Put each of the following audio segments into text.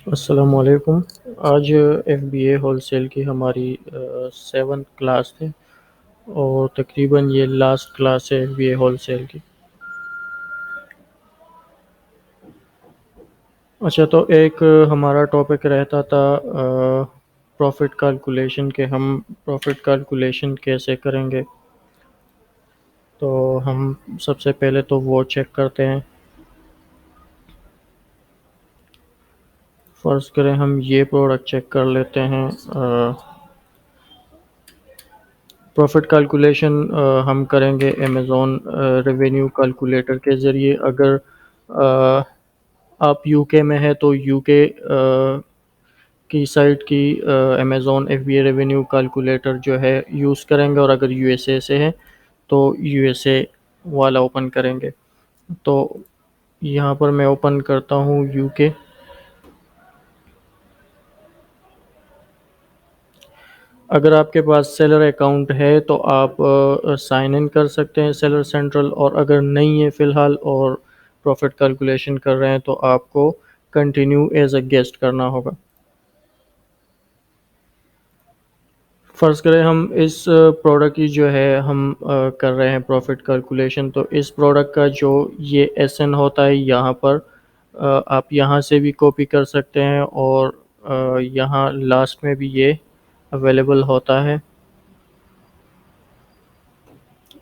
अस्सलामुअलैकुम। आज FBA wholesale की हमारी 7th क्लास थी और तकरीबन ये लास्ट क्लास है एफबीए होलसेल की। अच्छा, तो एक हमारा टॉपिक रहता था प्रॉफिट कैलकुलेशन के। हम प्रॉफिट कैलकुलेशन कैसे करेंगे, तो हम सबसे पहले तो वो चेक करते हैं। फ़र्ज़ करें हम ये प्रोडक्ट चेक कर लेते हैं। प्रॉफिट कैलकुलेशन हम करेंगे अमेज़ॉन रेवेन्यू कैलकुलेटर के ज़रिए। अगर आप यूके में है तो यूके की साइट की अमेज़ॉन एफबीए रेवेन्यू कैलकुलेटर जो है यूज़ करेंगे, और अगर यूएसए से है तो यूएसए वाला ओपन करेंगे। तो यहाँ पर मैं ओपन करता हूँ यूके। अगर आपके पास सेलर अकाउंट है तो आप साइन इन कर सकते हैं सेलर सेंट्रल, और अगर नहीं है फ़िलहाल और प्रॉफिट कैलकुलेशन कर रहे हैं तो आपको कंटिन्यू एज अ गेस्ट करना होगा। फ़र्ज़ करें हम इस प्रोडक्ट की जो है हम कर रहे हैं प्रॉफिट कैलकुलेशन, तो इस प्रोडक्ट का जो ये एसएन होता है यहाँ पर आप यहाँ से भी कॉपी कर सकते हैं, और यहाँ लास्ट में भी ये अवेलेबल होता है।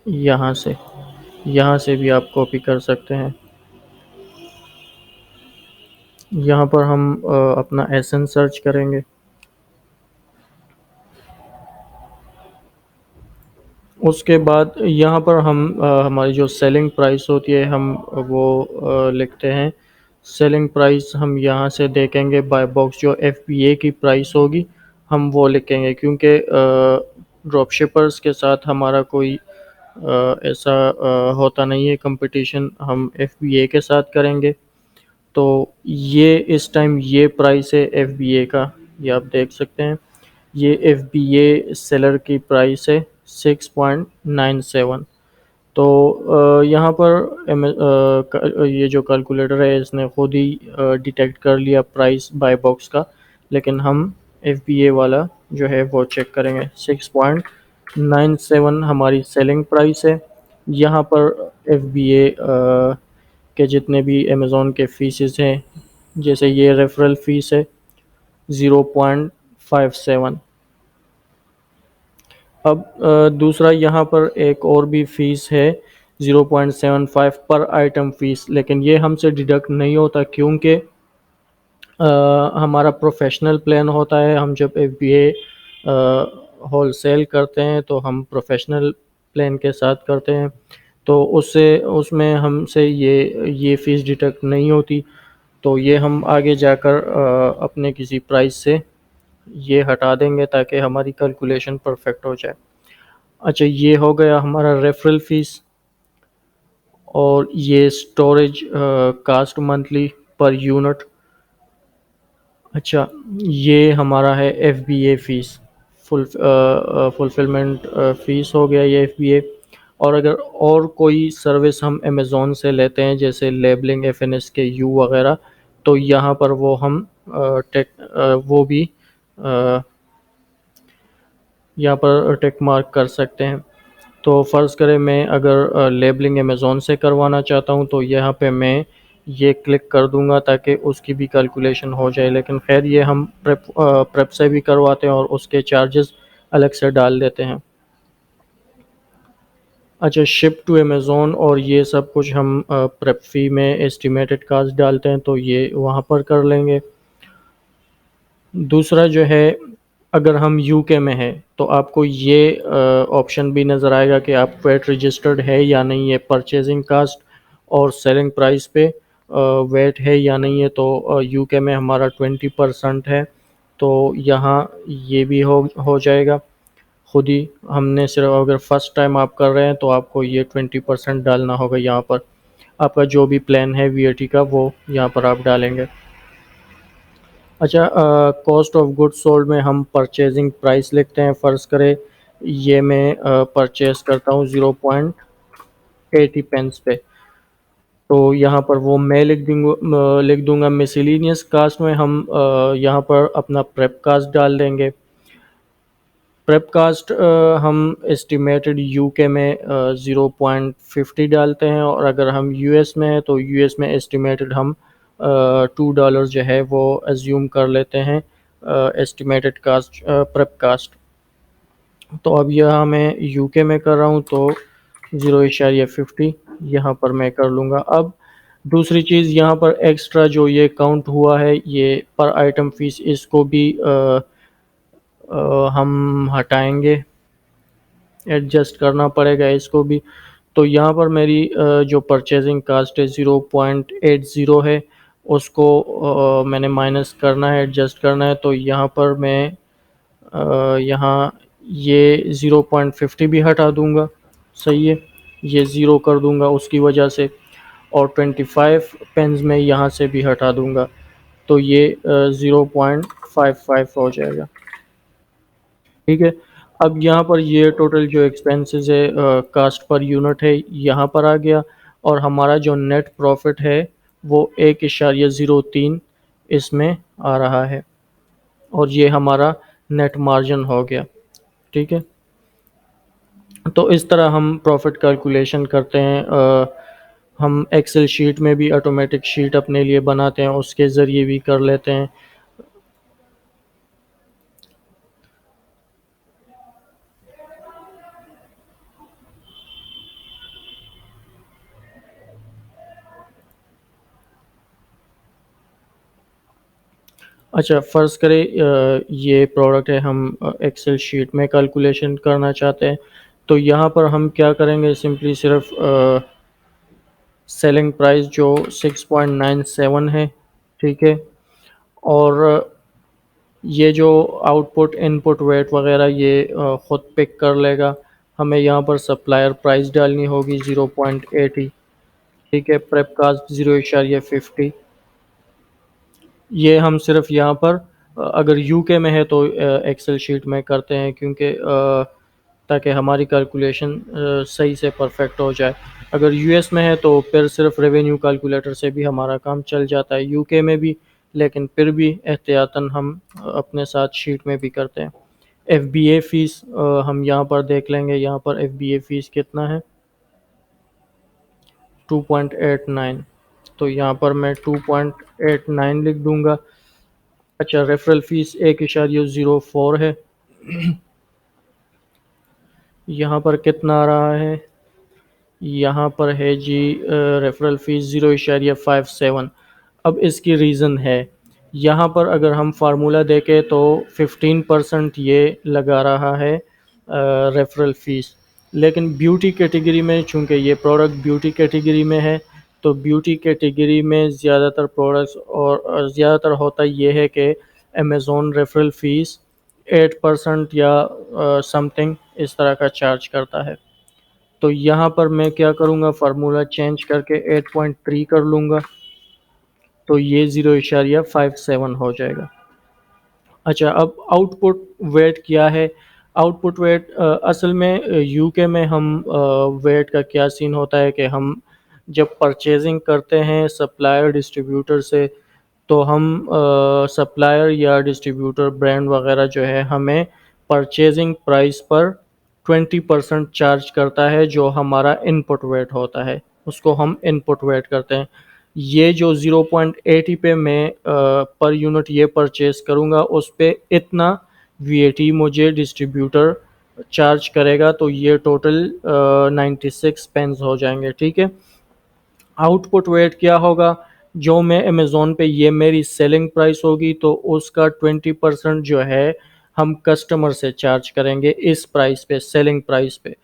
यहाँ से भी आप कॉपी कर सकते हैं। यहाँ पर हम अपना एसएन सर्च करेंगे। उसके बाद यहाँ पर हम हमारी जो सेलिंग प्राइस होती है हम वो लिखते हैं। सेलिंग प्राइस हम यहाँ से देखेंगे बाय बॉक्स। जो एफबीए की प्राइस होगी हम वो लिखेंगे, क्योंकि ड्रॉप शिपर्स के साथ हमारा कोई ऐसा होता नहीं है कंपटीशन। हम एफबीए के साथ करेंगे। तो ये इस टाइम ये प्राइस है एफबीए का, ये आप देख सकते हैं। ये एफबीए सेलर की प्राइस है 6.97। तो यहाँ पर ये जो कैलकुलेटर है इसने खुद ही डिटेक्ट कर लिया प्राइस बाय बॉक्स का, लेकिन हम एफबीए वाला जो है वो चेक करेंगे। 6.97 हमारी सेलिंग प्राइस है। यहाँ पर एफबीए के जितने भी अमेज़ॉन के फीसेस हैं, जैसे ये रेफरल फीस है 0.57। अब दूसरा यहाँ पर एक और भी फ़ीस है 0.75 पर आइटम फ़ीस, लेकिन ये हमसे डिडक्ट नहीं होता, क्योंकि हमारा प्रोफेशनल प्लान होता है। हम जब एफबीए होलसेल करते हैं तो हम प्रोफेशनल प्लान के साथ करते हैं, तो उससे उसमें हमसे ये फ़ीस डिडक्ट नहीं होती। तो ये हम आगे जाकर अपने किसी प्राइस से ये हटा देंगे ताकि हमारी कैलकुलेशन परफेक्ट हो जाए। अच्छा, ये हो गया हमारा रेफरल फीस। और ये storage cost monthly per unit. अच्छा, ये हमारा है एफबीए फ़ीस। फुलफिलमेंट फ़ीस हो गया ये एफबीए। और अगर और कोई सर्विस हम अमेज़ॉन से लेते हैं जैसे लेबलिंग एफएनएस यू वगैरह, तो यहाँ पर वो हम वो भी यहाँ पर टिक मार्क कर सकते हैं। तो फ़र्ज़ करें मैं अगर लेबलिंग अमेज़ॉन से करवाना चाहता हूँ तो यहाँ पे मैं ये क्लिक कर दूँगा ताकि उसकी भी कैलकुलेशन हो जाए। लेकिन ख़ैर ये हम प्रेप से भी करवाते हैं और उसके चार्जेस अलग से डाल देते हैं। अच्छा, शिप टू अमेज़ॉन और ये सब कुछ हम प्रेप फ़ी में एस्टिमेटेड कास्ट डालते हैं, तो ये वहाँ पर कर लेंगे। दूसरा जो है, अगर हम यूके में हैं तो आपको ये ऑप्शन भी नज़र आएगा कि आप वेट रजिस्टर्ड है या नहीं है। परचेजिंग कास्ट और सेलिंग प्राइस पे वेट है या नहीं है। तो यूके में हमारा 20% है, तो यहाँ ये भी हो जाएगा खुद ही। हमने सिर्फ अगर फर्स्ट टाइम आप कर रहे हैं तो आपको ये 20% डालना होगा यहाँ पर। आपका जो भी प्लान है वीएटी का वो यहाँ पर आप डालेंगे। अच्छा, कॉस्ट ऑफ गुड्स सोल्ड में हम परचेजिंग प्राइस लिखते हैं। फ़र्ज़ करें ये मैं परचेज़ करता हूँ 0.80 पेंस पे। तो यहाँ पर वो मैं लिख दूंगा। मिसलेनियस कास्ट में हम यहाँ पर अपना प्रेप कास्ट डाल देंगे। प्रेप कास्ट हम एस्टिमेटेड यूके में 0.50 डालते हैं, और अगर हम यूएस में हैं तो यूएस में एस्टिमेटेड हम $2 जो है वो एज्यूम कर लेते हैं एस्टिमेटेड कास्ट, प्रेप कास्ट। तो अब यह मैं यूके में कर रहा हूँ तो 0.50 यहाँ पर मैं कर लूँगा। अब दूसरी चीज़, यहाँ पर एक्स्ट्रा जो ये काउंट हुआ है ये पर आइटम फीस, इसको भी हम हटाएंगे, एडजस्ट करना पड़ेगा इसको भी। तो यहाँ पर मेरी जो परचेजिंग कास्ट है 0.80 है, उसको मैंने माइनस करना है, एडजस्ट करना है। तो यहाँ पर मैं यहाँ ये 0.50 भी हटा दूंगा, सही है, ये ज़ीरो कर दूंगा उसकी वजह से, और 25 पेन्स में यहाँ से भी हटा दूंगा, तो ये 0.55 हो जाएगा। ठीक है। अब यहाँ पर ये टोटल जो एक्सपेंसेस है कास्ट पर यूनिट है यहाँ पर आ गया, और हमारा जो नेट प्रॉफिट है वो 1.03 इसमें आ रहा है, और ये हमारा नेट मार्जिन हो गया। ठीक है। तो इस तरह हम प्रॉफिट कैलकुलेशन करते हैं। हम एक्सेल शीट में भी ऑटोमेटिक शीट अपने लिए बनाते हैं, उसके ज़रिए भी कर लेते हैं। अच्छा, फ़र्ज़ करें ये प्रोडक्ट है, हम एक्सेल शीट में कैलकुलेशन करना चाहते हैं, तो यहाँ पर हम क्या करेंगे, सिंपली सिर्फ सेलिंग प्राइस जो 6.97 है, ठीक है, और ये जो आउटपुट इनपुट वेट वगैरह ये ख़ुद पिक कर लेगा। हमें यहाँ पर सप्लायर प्राइस डालनी होगी 0.80, ठीक है, प्रेप कास्ट 0.50। ये हम सिर्फ यहाँ पर अगर यूके में है तो एक्सेल शीट में करते हैं, क्योंकि ताकि हमारी कैलकुलेशन सही से परफेक्ट हो जाए। अगर यूएस में है तो फिर सिर्फ रेवेन्यू कैलकुलेटर से भी हमारा काम चल जाता है, यूके में भी, लेकिन फिर भी एहतियातन हम अपने साथ शीट में भी करते हैं। एफबीए फ़ीस हम यहाँ पर देख लेंगे, यहाँ पर एफबीए फ़ीस कितना है, 2.89, तो यहाँ पर मैं 2.89 लिख दूंगा। अच्छा, रेफरल फ़ीस 1.04 है, यहाँ पर कितना आ रहा है, यहाँ पर है जी रेफरल फ़ीस 0.57। अब इसकी रीज़न है, यहाँ पर अगर हम फार्मूला देखें तो 15% ये लगा रहा है रेफरल फ़ीस, लेकिन ब्यूटी कैटेगरी में, चूँकि ये प्रोडक्ट ब्यूटी कैटेगरी में है, तो ब्यूटी कैटेगरी में ज़्यादातर प्रोडक्ट्स और ज़्यादातर होता ये है कि अमेज़ॉन रेफरल फ़ीस 8% या समथिंग इस तरह का चार्ज करता है। तो यहाँ पर मैं क्या करूँगा, फार्मूला चेंज करके 8.3 कर लूँगा, तो ये 0.57 हो जाएगा। अच्छा, अब आउटपुट वेट क्या है। आउटपुट वेट असल में यूके में हम वेट का क्या सीन होता है कि हम जब परचेजिंग करते हैं सप्लायर डिस्ट्रीब्यूटर से, तो हम सप्लायर या डिस्ट्रीब्यूटर ब्रांड वगैरह जो है हमें परचेजिंग प्राइस पर 20% चार्ज करता है, जो हमारा इनपुट वेट होता है उसको हम इनपुट वेट करते हैं। ये जो 0.80 पे मैं पर यूनिट ये परचेज करूँगा, उस पे इतना वीएटी मुझे डिस्ट्रीब्यूटर चार्ज करेगा, तो ये टोटल 96 पेंस हो जाएंगे। ठीक है। आउटपुट वेट क्या होगा, जो मैं अमेज़ोन पे, ये मेरी सेलिंग प्राइस होगी, तो उसका 20% जो है हम कस्टमर से चार्ज करेंगे इस प्राइस पे, सेलिंग प्राइस पे।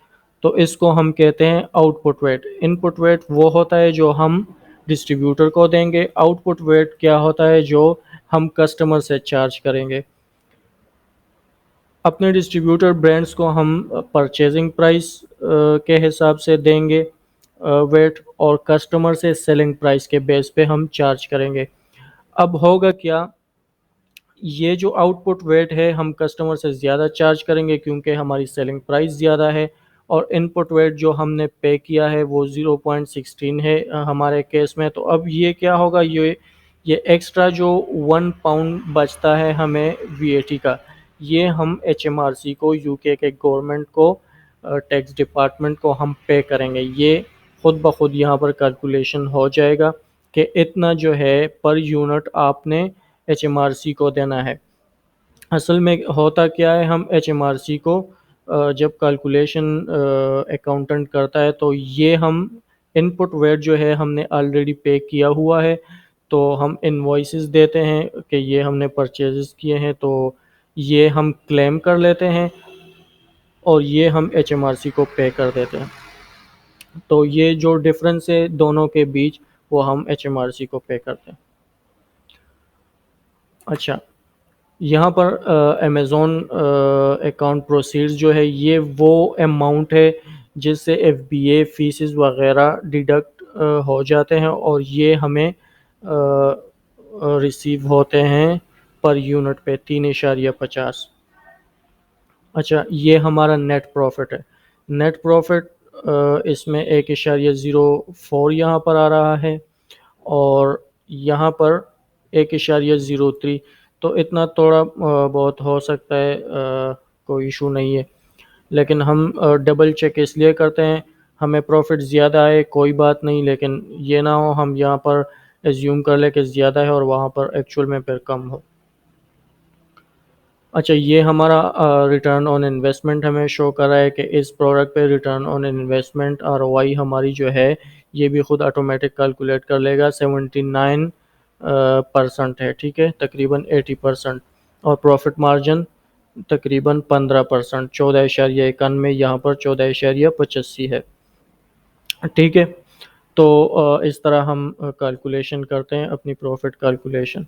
तो इसको हम कहते हैं आउटपुट वेट। इनपुट वेट वो होता है जो हम डिस्ट्रीब्यूटर को देंगे, आउटपुट वेट क्या होता है जो हम कस्टमर से चार्ज करेंगे। अपने डिस्ट्रीब्यूटर ब्रांड्स को हम परचेजिंग प्राइस के हिसाब से देंगे वेट, और कस्टमर से सेलिंग प्राइस के बेस पे हम चार्ज करेंगे। अब होगा क्या, ये जो आउटपुट वेट है हम कस्टमर से ज़्यादा चार्ज करेंगे क्योंकि हमारी सेलिंग प्राइस ज़्यादा है, और इनपुट वेट जो हमने पे किया है वो 0.16 है हमारे केस में। तो अब ये क्या होगा, ये एक्स्ट्रा जो 1 पाउंड बचता है हमें वीएटी का, ये हम एचएमआरसी को, यूके के गवर्नमेंट को, टैक्स डिपार्टमेंट को हम पे करेंगे। ये खुद ब खुद यहाँ पर कैलकुलेशन हो जाएगा कि इतना जो है पर यूनिट आपने एचएमआरसी को देना है। असल में होता क्या है, हम एचएमआरसी को जब कैलकुलेशन अकाउंटेंट करता है तो ये हम इनपुट वेट जो है हमने ऑलरेडी पे किया हुआ है, तो हम इनवॉइसेस देते हैं कि ये हमने परचेजेस किए हैं, तो ये हम क्लेम कर लेते हैं और ये हम एचएमआरसी को पे कर देते हैं। तो ये जो डिफरेंस है दोनों के बीच, वो हम एचएमआरसी को पे करते हैं। अच्छा, यहाँ पर अमेज़ॉन अकाउंट प्रोसीड्स जो है ये वो अमाउंट है जिससे एफबीए फीसेस वगैरह डिडक्ट हो जाते हैं और ये हमें रिसीव होते हैं पर यूनिट पे 3.50। अच्छा, ये हमारा नेट प्रॉफिट है। नेट प्रॉफिट इसमें 1.04 यहाँ पर आ रहा है और यहाँ पर 1.03। तो इतना थोड़ा बहुत हो सकता है, कोई इशू नहीं है, लेकिन हम डबल चेक इसलिए करते हैं, हमें प्रॉफिट ज़्यादा आए कोई बात नहीं, लेकिन ये ना हो हम यहाँ पर एज्यूम कर ले कि ज़्यादा है और वहाँ पर एक्चुअल में फिर कम हो। अच्छा, ये हमारा रिटर्न ऑन इन्वेस्टमेंट हमें शो कर रहा है कि इस प्रोडक्ट पे रिटर्न ऑन इन्वेस्टमेंट आरओआई हमारी जो है ये भी खुद ऑटोमेटिक कैलकुलेट कर लेगा। 79% है, ठीक है, तकरीबन 80%। और प्रॉफिट मार्जिन तकरीबन 15%, 14.91 यहाँ पर 14.85 है, ठीक है। तो इस तरह हम कैलकुलेशन करते हैं अपनी प्रॉफिट कैलकुलेशन।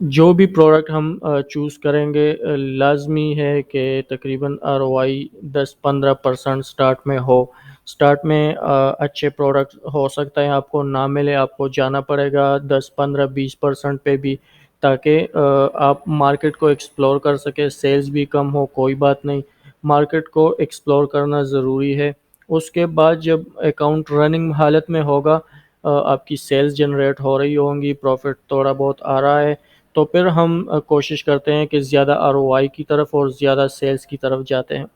जो भी प्रोडक्ट हम चूज़ करेंगे, लाजमी है कि तकरीबन आरओआई 10-15% स्टार्ट में हो। स्टार्ट में अच्छे प्रोडक्ट हो सकता है आपको ना मिले, आपको जाना पड़ेगा 10-15-20% पे भी, ताकि आप मार्केट को एक्सप्लोर कर सके। सेल्स भी कम हो कोई बात नहीं, मार्केट को एक्सप्लोर करना ज़रूरी है। उसके बाद जब अकाउंट रनिंग हालत में होगा, आपकी सेल्स जनरेट हो रही होंगी, प्रॉफिट थोड़ा बहुत आ रहा है, तो फिर हम कोशिश करते हैं कि ज़्यादा आरओआई की तरफ और ज़्यादा सेल्स की तरफ जाते हैं।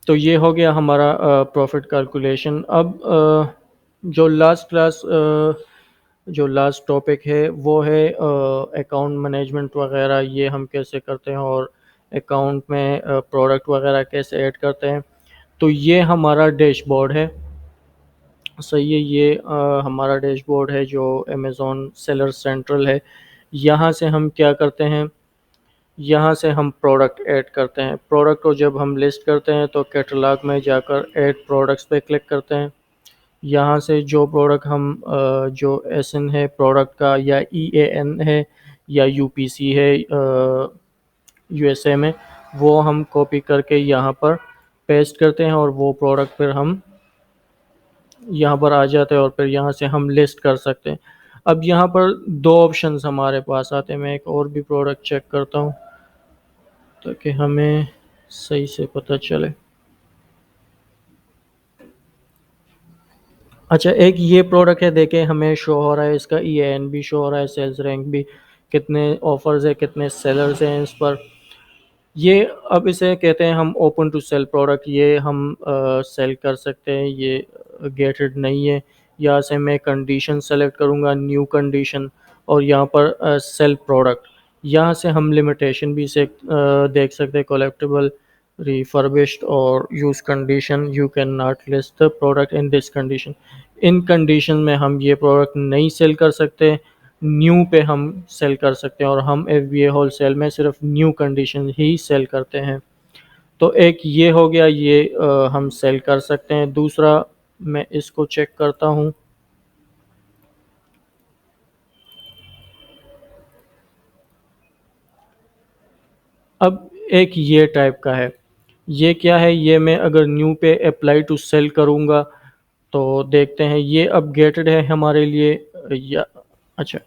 तो ये हो गया हमारा प्रॉफिट कैलकुलेशन। अब जो लास्ट टॉपिक है वो है अकाउंट मैनेजमेंट वगैरह, ये हम कैसे करते हैं और अकाउंट में प्रोडक्ट वगैरह कैसे ऐड करते हैं। तो ये हमारा डैशबोर्ड है, सही है। ये हमारा डैशबोर्ड है जो अमेज़ॉन सेलर सेंट्रल है। यहाँ से हम क्या करते हैं, यहाँ से हम प्रोडक्ट ऐड करते हैं। प्रोडक्ट को जब हम लिस्ट करते हैं तो कैटलॉग में जाकर ऐड प्रोडक्ट्स पे क्लिक करते हैं। यहाँ से जो प्रोडक्ट हम जो एसएन है प्रोडक्ट का, या ईएएन है, या यूपीसी है यूएसए में, वो हम कॉपी करके यहाँ पर पेस्ट करते हैं और वो प्रोडक्ट फिर हम यहाँ पर आ जाते हैं और फिर यहाँ से हम लिस्ट कर सकते हैं। अब यहाँ पर दो ऑप्शंस हमारे पास आते हैं। मैं एक और भी प्रोडक्ट चेक करता हूँ ताकि हमें सही से पता चले। अच्छा, एक ये प्रोडक्ट है, देखें हमें शो हो रहा है, इसका ईएएन भी शो हो रहा है, सेल्स रैंक भी, कितने ऑफर्स है, कितने सेलर्स हैं इस पर। ये अब इसे कहते हैं हम ओपन टू सेल प्रोडक्ट, ये हम सेल कर सकते हैं, ये गेटेड नहीं है। यहाँ से मैं कंडीशन सेलेक्ट करूँगा, न्यू कंडीशन, और यहाँ पर सेल प्रोडक्ट। यहाँ से हम लिमिटेशन भी से देख सकते हैं, कलेक्टिबल, रिफर्बिश्ड और use condition, you can not list the product in this condition. In condition में हम ये प्रोडक्ट नहीं सेल कर सकते, न्यू पे हम सेल कर सकते हैं, और हम एफबीए होलसेल में सिर्फ न्यू कंडीशन ही सेल करते हैं। तो एक ये हो गया, ये हम सेल कर सकते हैं। दूसरा, मैं इसको चेक करता हूँ। अब एक ये टाइप का है, ये क्या है, ये मैं अगर न्यू पे अप्लाई टू सेल करूँगा तो देखते हैं ये अपडेटेड है हमारे लिए, या अच्छा,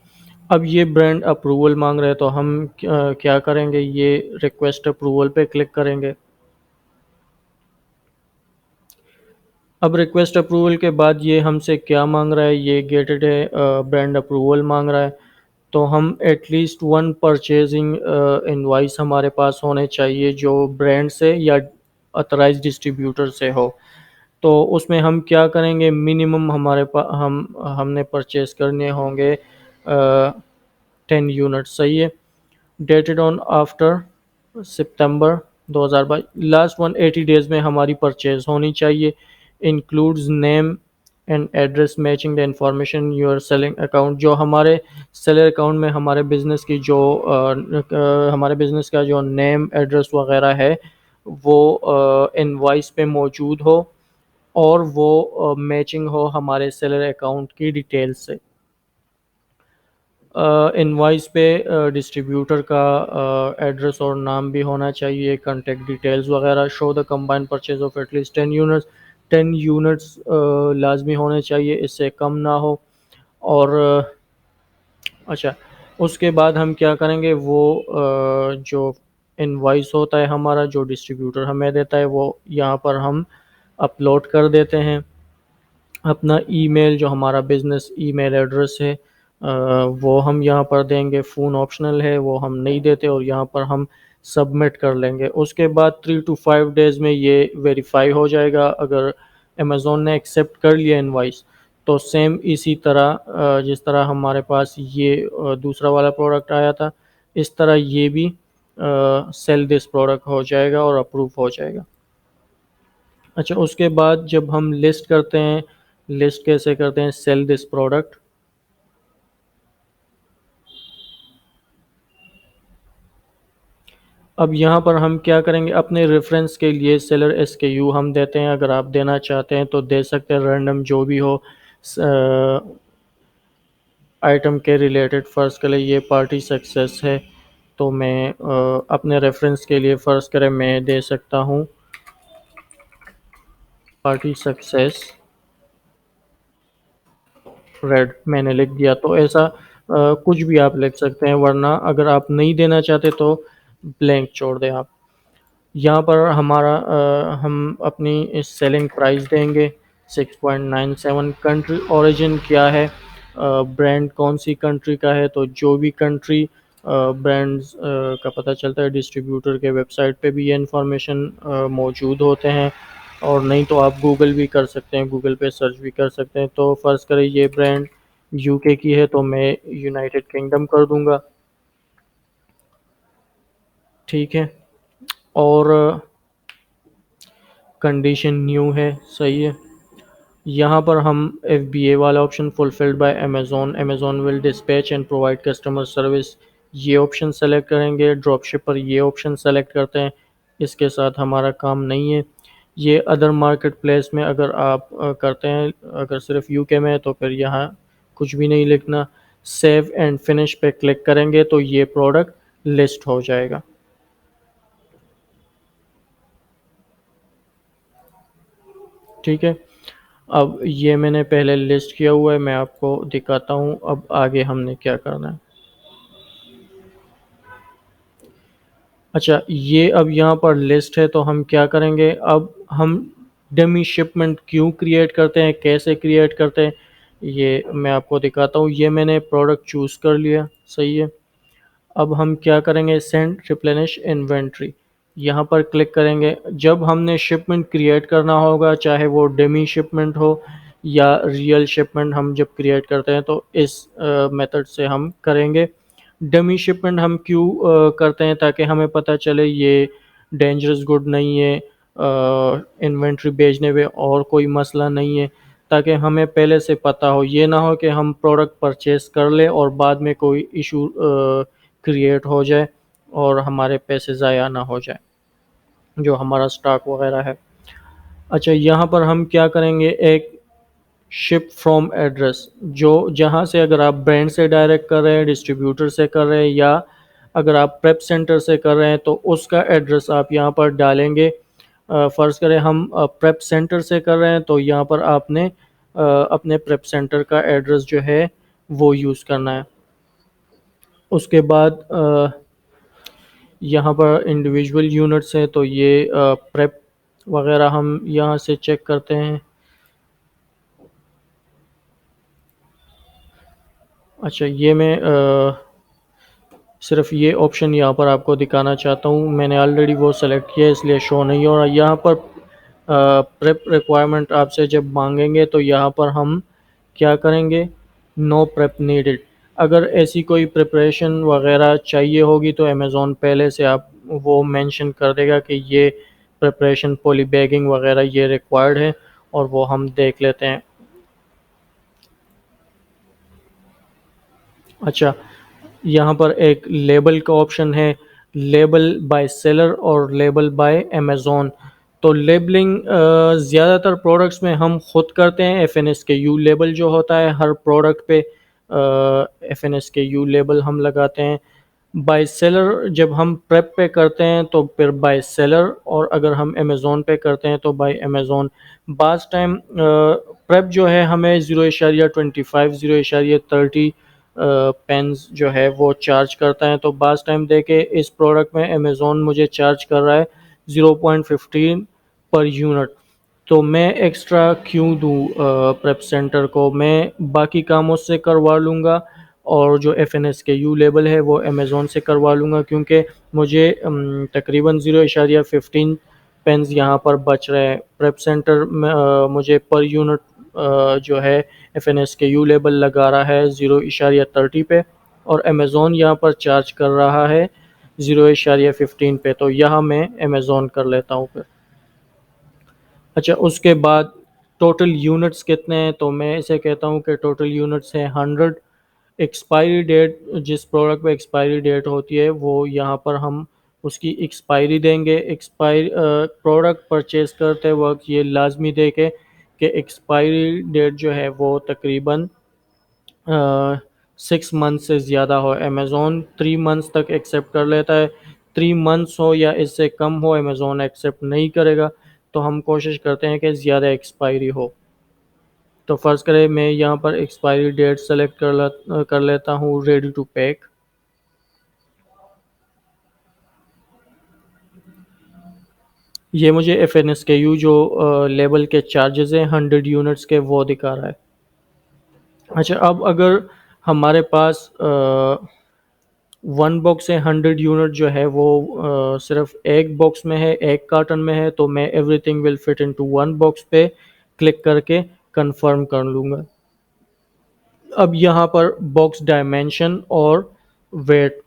अब ये ब्रांड अप्रूवल मांग रहे हैं तो हम क्या करेंगे, ये रिक्वेस्ट अप्रूवल पे क्लिक करेंगे। अब रिक्वेस्ट अप्रूवल के बाद ये हमसे क्या मांग रहा है, ये गेटेड है ब्रांड अप्रूवल मांग रहा है। तो हम एटलीस्ट वन परचेजिंग इनवाइस हमारे पास होने चाहिए जो ब्रांड से या अथराइज डिस्ट्रीब्यूटर से हो। तो उसमें हम क्या करेंगे, मिनिमम हमारे पास हमने परचेज करने होंगे 10 यूनिट, सही है। Dated on after September 2022, last 180 days में हमारी परचेज होनी चाहिए। Includes name and address matching the information your selling account, जो हमारे सेलर अकाउंट में हमारे बिजनेस की जो हमारे बिजनेस का जो नेम एड्रेस वगैरह है वो इनवॉइस पे मौजूद हो, और वो मैचिंग हो हमारे सेलर अकाउंट की डिटेल से। इनवॉइस पे डिस्ट्रीब्यूटर का एड्रेस और नाम भी होना चाहिए, कांटेक्ट डिटेल्स वगैरह। Show the combined purchase of at least 10 units, 10 units लाजमी होने चाहिए, इससे कम ना हो। और अच्छा, उसके बाद हम क्या करेंगे, वो जो इनवॉइस होता है हमारा, जो डिस्ट्रीब्यूटर हमें देता है, वो यहाँ पर हम अपलोड कर देते हैं। अपना ईमेल, जो हमारा बिजनेस ईमेल एड्रेस है वो हम यहाँ पर देंगे। फ़ोन ऑप्शनल है, वो हम नहीं देते, और यहाँ पर हम सबमिट कर लेंगे। उसके बाद 3 to 5 डेज़ में ये वेरीफाई हो जाएगा। अगर अमेज़ोन ने एक्सेप्ट कर लिया इनवाइस, तो सेम इसी तरह जिस तरह हमारे पास ये दूसरा वाला प्रोडक्ट आया था, इस तरह ये भी सेल दिस प्रोडक्ट हो जाएगा और अप्रूव हो जाएगा। अच्छा, उसके बाद जब हम लिस्ट करते हैं, लिस्ट कैसे करते हैं, सेल दिस प्रोडक्ट। अब यहाँ पर हम क्या करेंगे, अपने रेफरेंस के लिए सेलर एसकेयू हम देते हैं। अगर आप देना चाहते हैं तो दे सकते हैं, रैंडम जो भी हो आइटम के रिलेटेड। फ़र्ज़ करें ये पार्टी सक्सेस है, तो मैं अपने रेफरेंस के लिए फ़र्ज़ करें मैं दे सकता हूँ पार्टी सक्सेस रेड, मैंने लिख दिया। तो ऐसा कुछ भी आप लिख सकते हैं, वरना अगर आप नहीं देना चाहते तो ब्लैंक छोड़ दें आप। यहाँ पर हमारा हम अपनी इस सेलिंग प्राइस देंगे 6.97। कंट्री ओरिजिन क्या है, ब्रांड कौन सी कंट्री का है, तो जो भी कंट्री ब्रांड्स का पता चलता है, डिस्ट्रीब्यूटर के वेबसाइट पे भी ये इन्फॉर्मेशन मौजूद होते हैं। और नहीं तो आप गूगल भी कर सकते हैं, गूगल पे सर्च भी कर सकते हैं। तो फ़र्ज़ करें ये ब्रांड यूके की है, तो मैं यूनाइटेड किंगडम कर दूंगा, ठीक है। और कंडीशन न्यू है, सही है। यहाँ पर हम FBA वाला option, fulfilled by Amazon, Amazon will dispatch and provide customer service, ये ऑप्शन सेलेक्ट करेंगे। ड्रॉप शिपर ये ऑप्शन सेलेक्ट करते हैं, इसके साथ हमारा काम नहीं है। ये अदर मार्केट प्लेस में अगर आप करते हैं, अगर सिर्फ यूके में है तो फिर यहाँ कुछ भी नहीं लिखना। सेव एंड फिनिश पे क्लिक करेंगे तो ये प्रोडक्ट लिस्ट हो जाएगा, ठीक है। अब ये मैंने पहले लिस्ट किया हुआ है, मैं आपको दिखाता हूँ अब आगे हमने क्या करना है। अच्छा, ये अब यहाँ पर लिस्ट है, तो हम क्या करेंगे, अब हम डमी शिपमेंट क्यों क्रिएट करते हैं, कैसे क्रिएट करते हैं, ये मैं आपको दिखाता हूँ। ये मैंने प्रोडक्ट चूज़ कर लिया, सही है। अब हम क्या करेंगे, सेंड रिप्लेनिश इन्वेंट्री, यहाँ पर क्लिक करेंगे। जब हमने शिपमेंट क्रिएट करना होगा, चाहे वो डेमी शिपमेंट हो या रियल शिपमेंट, हम जब क्रिएट करते हैं तो इस मेथड से हम करेंगे। डेमी शिपमेंट हम क्यों करते हैं, ताकि हमें पता चले ये डेंजरस गुड नहीं है, इन्वेंट्री बेचने में और कोई मसला नहीं है, ताकि हमें पहले से पता हो। ये ना हो कि हम प्रोडक्ट परचेस कर लें और बाद में कोई इशू क्रिएट हो जाए और हमारे पैसे ज़ाया ना हो जाए, जो हमारा स्टॉक वगैरह है। अच्छा, यहाँ पर हम क्या करेंगे, एक शिप फ्रॉम एड्रेस, जो जहाँ से अगर आप ब्रांड से डायरेक्ट कर रहे हैं, डिस्ट्रीब्यूटर से कर रहे हैं, या अगर आप प्रेप सेंटर से कर रहे हैं, तो उसका एड्रेस आप यहाँ पर डालेंगे। फ़र्ज़ करें हम प्रेप सेंटर से कर रहे हैं, तो यहाँ पर आपने अपने प्रेप सेंटर का एड्रेस जो है वो यूज़ करना है। उसके बाद यहाँ पर इंडिविजुअल यूनिट्स हैं, तो ये प्रेप वगैरह हम यहाँ से चेक करते हैं। अच्छा, ये मैं सिर्फ ये ऑप्शन यहाँ पर आपको दिखाना चाहता हूँ, मैंने ऑलरेडी वो सेलेक्ट किया है इसलिए शो नहीं हो रहा। यहाँ पर प्रेप रिक्वायरमेंट आपसे जब मांगेंगे तो यहाँ पर हम क्या करेंगे, नो प्रेप नीडेड। अगर ऐसी कोई प्रिपरेशन वगैरह चाहिए होगी तो अमेज़ॉन पहले से आप वो मेंशन कर देगा कि ये प्रिपरेशन पॉली बैगिंग वगैरह ये रिक्वायर्ड है, और वो हम देख लेते हैं। अच्छा, यहाँ पर एक लेबल का ऑप्शन है, लेबल बाय सेलर और लेबल बाय अमेज़ॉन। तो लेबलिंग ज़्यादातर प्रोडक्ट्स में हम खुद करते हैं। F N S K you label जो होता है हर प्रोडक्ट पे, F N S K you label हम लगाते हैं। बाय सेलर जब हम प्रेप पे करते हैं तो फिर बाय सेलर, और अगर हम अमेज़ॉन पे करते हैं तो बाय अमेज़ॉन। बाज़ टाइम प्रेप जो है हमें 0.25 0.30 पेन्स जो है वो चार्ज करता है। तो बाज़ टाइम देके इस प्रोडक्ट में अमेज़ॉन मुझे चार्ज कर रहा है 0.15 पर यूनिट। तो मैं एक्स्ट्रा क्यों दूँ प्रेप सेंटर को, मैं बाकी काम उससे करवा लूँगा, और जो F N S K you label है वो अमेज़ॉन से करवा लूँगा, क्योंकि मुझे तकरीबन 0.15 पेन्स यहाँ पर बच रहे हैं। प्रेप सेंटर में मुझे पर यूनिट जो है F N S K you label लगा रहा है 0.30 पे, और अमेज़ॉन यहाँ पर चार्ज कर रहा है 0.15 पे। तो यहाँ मैं अमेज़ॉन कर लेता हूँ फिर। अच्छा, उसके बाद टोटल यूनिट्स कितने हैं, तो मैं इसे कहता हूँ कि टोटल यूनिट्स हैं 100। एक्सपायरी डेट, जिस प्रोडक्ट पे एक्सपायरी डेट होती है वो यहाँ पर हम उसकी एक्सपायरी देंगे। एक्सपायरी प्रोडक्ट परचेज करते वक्त ये लाजमी देखे कि एक्सपायरी डेट जो है वो तकरीबन 6 मंथ से ज़्यादा हो। अमेज़ॉन 3 मंथ्स तक एक्सेप्ट कर लेता है, 3 मंथ्स हो या इससे कम हो अमेज़ॉन एक्सेप्ट नहीं करेगा। तो हम कोशिश करते हैं कि ज़्यादा एक्सपायरी हो। तो फ़र्ज़ करें मैं यहाँ पर एक्सपायरी डेट सेलेक्ट कर लेता हूँ रेडी टू पैक। ये मुझे F N S K U जो लेवल के चार्जेस हैं 100 यूनिट्स के वो दिखा रहा है। अच्छा, अब अगर हमारे पास वन बॉक्स है 100 यूनिट जो है वो सिर्फ एक बॉक्स में है, एक कार्टन में है, तो मैं everything will fit into one box पे क्लिक करके कंफर्म कर लूँगा। अब यहाँ पर बॉक्स डायमेंशन और वेट,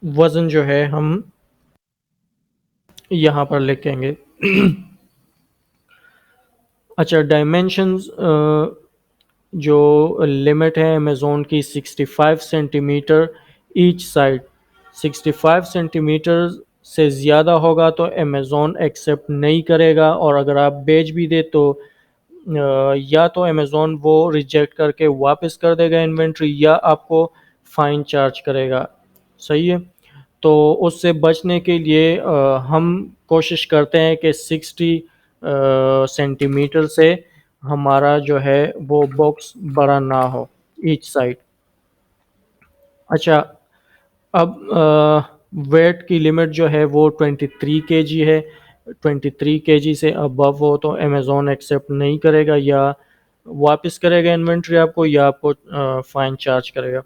वज़न जो है हम यहाँ पर लिखेंगे। अच्छा, डायमेंशंस जो लिमिट है अमेज़ॉन की 65 सेंटीमीटर ईच साइड। 65 सेंटीमीटर से ज़्यादा होगा तो अमेज़ॉन एक्सेप्ट नहीं करेगा, और अगर आप बेच भी दे तो या तो अमेज़ॉन वो रिजेक्ट करके वापस कर देगा इन्वेंट्री, या आपको फ़ाइन चार्ज करेगा। सही है। तो उससे बचने के लिए हम कोशिश करते हैं कि 60 सेंटीमीटर से हमारा जो है वो बॉक्स बड़ा ना हो ईच साइड। अच्छा, अब वेट की लिमिट जो है वो 23 केजी है। 23 केजी से अबव हो तो अमेज़ॉन एक्सेप्ट नहीं करेगा, या वापस करेगा इन्वेंट्री आपको, या आपको फ़ाइन चार्ज करेगा।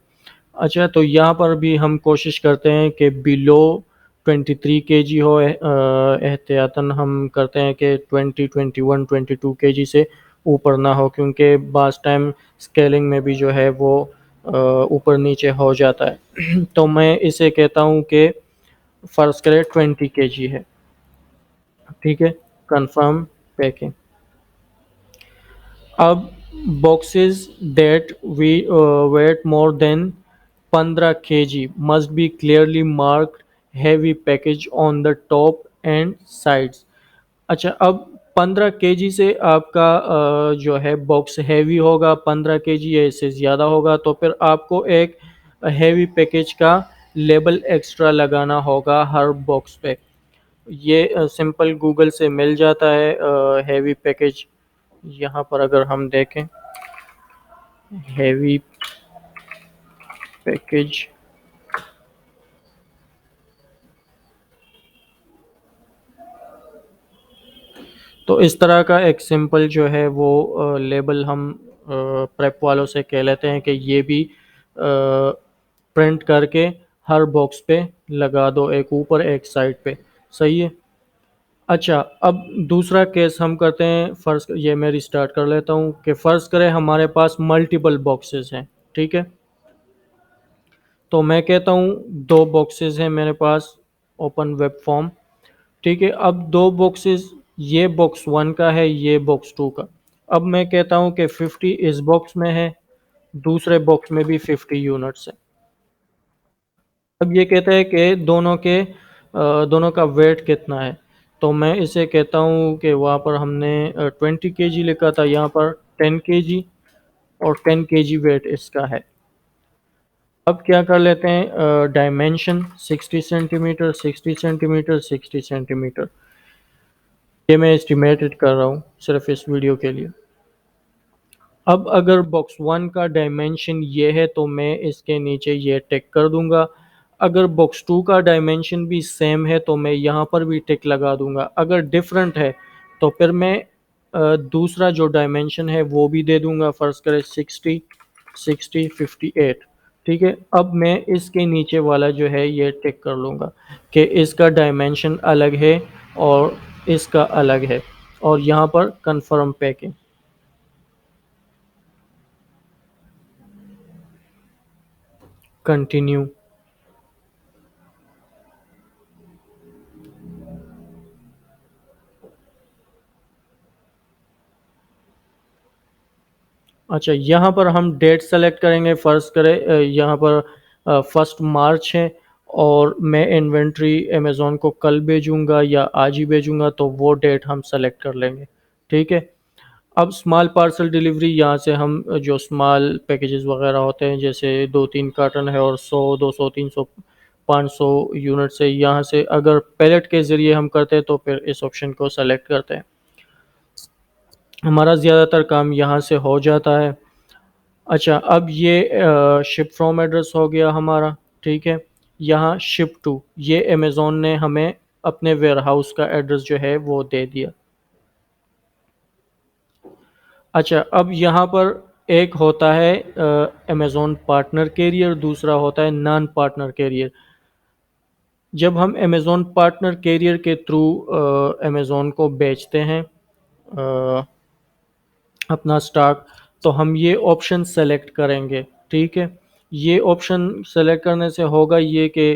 अच्छा, तो यहाँ पर भी हम कोशिश करते हैं कि बिलो 23 केजी हो। एहतियातन हम करते हैं कि 20 21 22 केजी से ऊपर ना हो, क्योंकि बाज़ टाइम स्केलिंग में भी जो है वो ऊपर नीचे हो जाता है। तो मैं इसे कहता हूँ कि फ़र्ज़ करें 20 केजी है। ठीक है, कंफर्म पैकिंग। अब boxes that weight more than 15 kg must be clearly marked heavy package on the top and sides। अच्छा, अब 15 केजी से आपका जो है बॉक्स हैवी होगा, 15 केजी या इससे ज़्यादा होगा, तो फिर आपको एक हैवी पैकेज का लेबल एक्स्ट्रा लगाना होगा हर बॉक्स पे। ये सिंपल गूगल से मिल जाता है हैवी पैकेज। यहाँ पर अगर हम देखें हैवी पैकेज, तो इस तरह का एक सिंपल जो है वो लेबल हम प्रेप वालों से कह लेते हैं कि ये भी प्रिंट करके हर बॉक्स पे लगा दो, एक ऊपर एक साइड पे। सही है। अच्छा, अब दूसरा केस हम करते हैं। फर्ज ये मैं रिस्टार्ट कर लेता हूँ कि फ़र्ज़ करें हमारे पास मल्टीपल बॉक्सेस हैं। ठीक है। तो मैं कहता हूँ दो बॉक्सेस हैं मेरे पास, ओपन वेब फॉर्म। ठीक है। अब दो बॉक्सेस, ये बॉक्स वन का है, ये बॉक्स टू का। अब मैं कहता हूँ कि 50 इस बॉक्स में है, दूसरे बॉक्स में भी 50 यूनिट्स है। अब ये कहता है कि दोनों का वेट कितना है। तो मैं इसे कहता हूँ कि वहाँ पर हमने 20 kg लिखा था, यहाँ पर 10 kg, और 10 kg वेट इसका है। अब क्या कर लेते हैं, डायमेंशन 60 सेंटीमीटर, 60 सेंटीमीटर, 60 सेंटीमीटर। ये मैं एस्टिमेटेड कर रहा हूँ सिर्फ इस वीडियो के लिए। अब अगर बॉक्स वन का डायमेंशन ये है तो मैं इसके नीचे ये टिक कर दूंगा। अगर बॉक्स टू का डायमेंशन भी सेम है तो मैं यहाँ पर भी टिक लगा दूंगा। अगर डिफरेंट है तो फिर मैं दूसरा जो डायमेंशन है वो भी दे दूंगा। फर्ज करें 60, 60, 58। ठीक है। अब मैं इसके नीचे वाला जो है ये टिक कर लूँगा कि इसका डायमेंशन अलग है और इसका अलग है, और यहाँ पर कंफर्म पैकिंग, कंटिन्यू। अच्छा, यहाँ पर हम डेट सेलेक्ट करेंगे। फ़र्ज़ करें यहाँ पर 1 मार्च है और मैं इन्वेंट्री अमेज़ॉन को कल भेजूँगा या आज ही भेजूँगा, तो वो डेट हम सेलेक्ट कर लेंगे। ठीक है। अब स्मॉल पार्सल डिलीवरी, यहाँ से हम जो स्मॉल पैकेजेस वगैरह होते हैं जैसे 2-3 कार्टन है और 100, 200, 300, 500 यूनिट से, यहाँ से अगर पैलेट के ज़रिए हम करते हैं तो फिर इस ऑप्शन को सेलेक्ट करते हैं। हमारा ज़्यादातर काम यहाँ से हो जाता है। अच्छा, अब ये शिप फ्रॉम एड्रेस हो गया हमारा। ठीक है। यहाँ शिप टू, ये अमेज़ॉन ने हमें अपने वेयर हाउस का एड्रेस जो है वो दे दिया। अच्छा, अब यहाँ पर एक होता है अमेज़ॉन पार्टनर कैरियर, दूसरा होता है नॉन पार्टनर कैरियर। जब हम अमेज़ॉन पार्टनर कैरियर के थ्रू अमेज़ॉन को बेचते हैं अपना स्टॉक, तो हम ये ऑप्शन सेलेक्ट करेंगे। ठीक है। ये ऑप्शन सेलेक्ट करने से होगा ये कि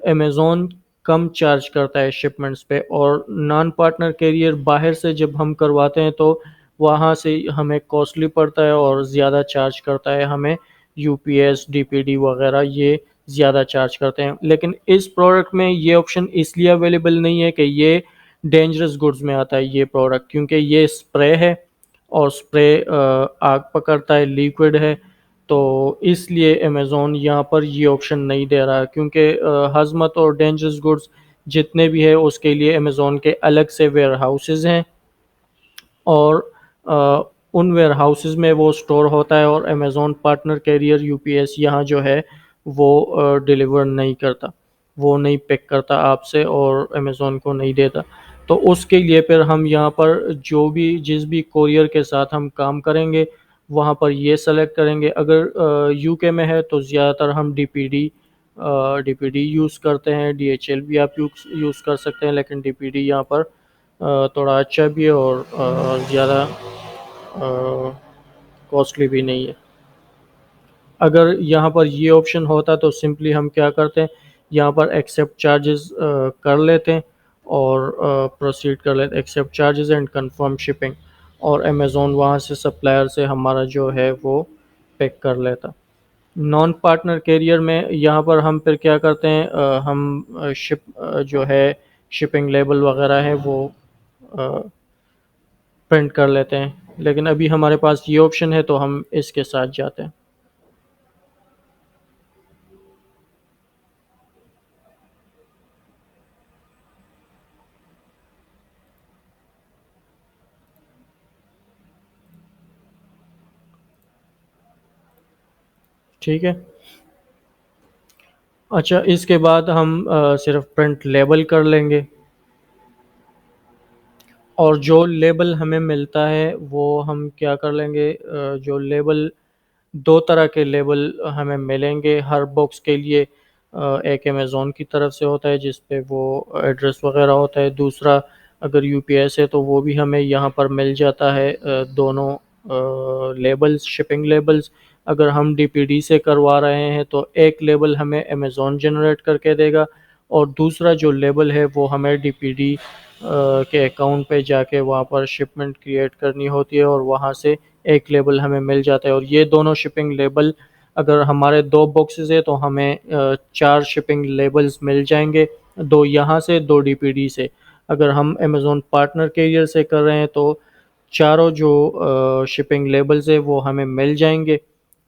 अमेज़ॉन कम चार्ज करता है शिपमेंट्स पे, और नॉन पार्टनर कैरियर बाहर से जब हम करवाते हैं तो वहाँ से हमें कॉस्टली पड़ता है और ज़्यादा चार्ज करता है हमें। यूपीएस, डीपीडी वगैरह ये ज़्यादा चार्ज करते हैं। लेकिन इस प्रोडक्ट में ये ऑप्शन इसलिए अवेलेबल नहीं है कि ये डेंजरस गुड्स में आता है ये प्रोडक्ट, क्योंकि ये स्प्रे है और स्प्रे आग पकड़ता है, लिक्विड है। तो इसलिए अमेज़ॉन यहाँ पर ये ऑप्शन नहीं दे रहा है, क्योंकि हज़मत और डेंजरस गुड्स जितने भी है उसके लिए अमेज़ॉन के अलग से वेयर हाउसेज़ हैं, और अ, उन वेयर हाउसेज़ में वो स्टोर होता है, और अमेज़ॉन पार्टनर कैरियर यूपीएस यहाँ जो है वो डिलीवर नहीं करता, वो नहीं पिक करता आपसे और अमेज़ॉन को नहीं देता। तो उसके लिए फिर हम यहाँ पर जो भी जिस भी कोरियर के साथ हम काम करेंगे वहाँ पर ये सेलेक्ट करेंगे। अगर यूके में है तो ज़्यादातर हम डीपीडी यूज़ करते हैं। डीएचएल भी आप यूज़ कर सकते हैं, लेकिन डीपीडी यहाँ पर थोड़ा अच्छा भी है और ज़्यादा कॉस्टली भी नहीं है। अगर यहाँ पर ये ऑप्शन होता तो सिंपली हम क्या करते हैं, यहाँ पर एक्सेप्ट चार्जेस कर लेते हैं और प्रोसीड कर लेते, accept charges and confirm shipping, और अमेज़ॉन वहाँ से सप्लायर से हमारा जो है वो पैक कर लेता। नॉन पार्टनर कैरियर में यहाँ पर हम फिर क्या करते हैं, हम शिप जो है शिपिंग लेबल वगैरह है वो प्रिंट कर लेते हैं, लेकिन अभी हमारे पास ये ऑप्शन है तो हम इसके साथ जाते हैं। ठीक है। अच्छा, इसके बाद हम सिर्फ प्रिंट लेबल कर लेंगे और जो लेबल हमें मिलता है वो हम क्या कर लेंगे, जो लेबल, दो तरह के लेबल हमें मिलेंगे हर बॉक्स के लिए। एक अमेज़ॉन की तरफ से होता है जिस पे वो एड्रेस वगैरह होता है, दूसरा अगर यूपीएस है तो वो भी हमें यहाँ पर मिल जाता है, दोनों लेबल्स, शिपिंग लेबल्स। अगर हम डीपीडी से करवा रहे हैं तो एक लेबल हमें अमेज़ॉन जनरेट करके देगा, और दूसरा जो लेबल है वो हमें डीपीडी के अकाउंट पे जाके वहाँ पर शिपमेंट क्रिएट करनी होती है, और वहाँ से एक लेबल हमें मिल जाता है। और ये दोनों शिपिंग लेबल, अगर हमारे दो बॉक्सेस है तो हमें चार शिपिंग लेबल्स मिल जाएंगे, दो यहाँ से, दो डीपीडी से। अगर हम अमेज़ॉन पार्टनर कैरियर से कर रहे हैं तो चारों जो शिपिंग लेबल्स है वो हमें मिल जाएंगे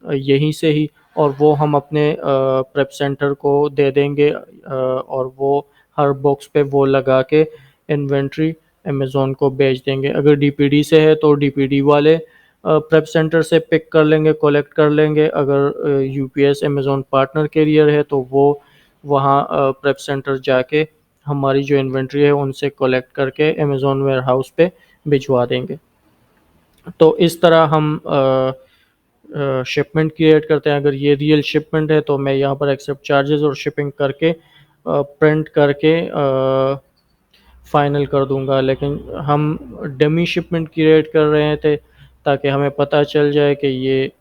यहीं से ही, और वो हम अपने प्रेप सेंटर को दे देंगे, और वो हर बॉक्स पे वो लगा के इन्वेंट्री अमेज़ॉन को बेच देंगे। अगर डीपीडी से है तो डीपीडी वाले प्रेप सेंटर से पिक कर लेंगे, कलेक्ट कर लेंगे। अगर यूपीएस अमेज़ॉन पार्टनर कैरियर है तो वो वहाँ प्रेप सेंटर जाके हमारी जो इन्वेंट्री है उनसे कलेक्ट करके अमेज़ॉन वेयर हाउस पे भिजवा देंगे। तो इस तरह हम शिपमेंट क्रिएट करते हैं। अगर ये रियल शिपमेंट है तो मैं यहाँ पर एक्सेप्ट चार्जेस और शिपिंग करके प्रिंट करके फाइनल कर दूंगा। लेकिन हम डमी शिपमेंट क्रिएट कर रहे थे ताकि हमें पता चल जाए कि ये